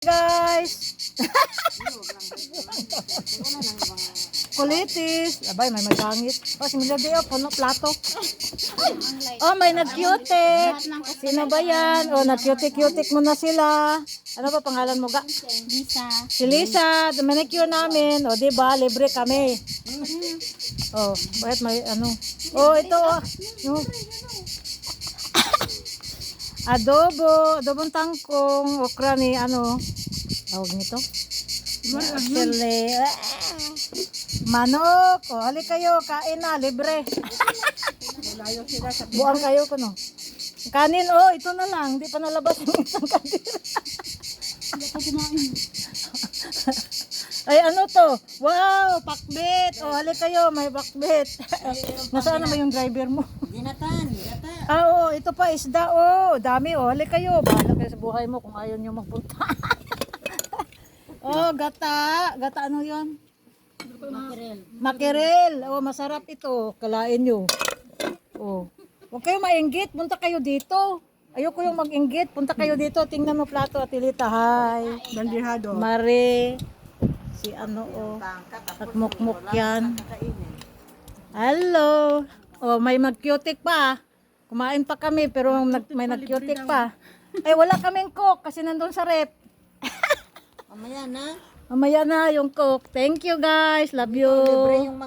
Guys. Kulitis. Abay, may magangit. O, si Milady, puno plato. Oh, may nag-cutic. Sino ba yan? Oh, nag-cutic-cutic mo na sila. Ano ba pangalan mo, ga? Lisa. Si Lisa. Manicure namin. O, diba? Libre kami. Oh, bakit may ano? Oh, ito. Oh. Adobong tangkong, okra ni ano, tawag nito? Actually, manok. O, hali kayo, kain na, libre. Buang kayo ko, no? Kanin, oh, ito na lang. Hindi pa nalabas yung isang kanin. Ay, ano to? Wow, pakbet. O, hali kayo, may pakbet. Nasaan naman yung driver mo? Ginatan. Ah, oo, ito pa isda, oh. Dami, oh. Hali kayo. Bahala kayo sa buhay mo kung ayaw nyo magpunta. Oh, gata. Gata ano yun? Makirel. Makirel. Oh, masarap ito. Kalain nyo. Oh. Huwag kayo mainggit. Punta kayo dito. Ayoko yung mag-inggit. Punta kayo dito. Tingnan mo plato, Atilita. Hi. Bandihado. Mare. Si ano, oh. At mukmuk yan. Hello. Oh, may mag-cutic pa. Kumain pa kami pero may nag-cutic pa. Ay, wala kaming cook kasi nandun sa rep. Mamaya na. Mamaya na yung cook. Thank you guys. Love you. Libre yung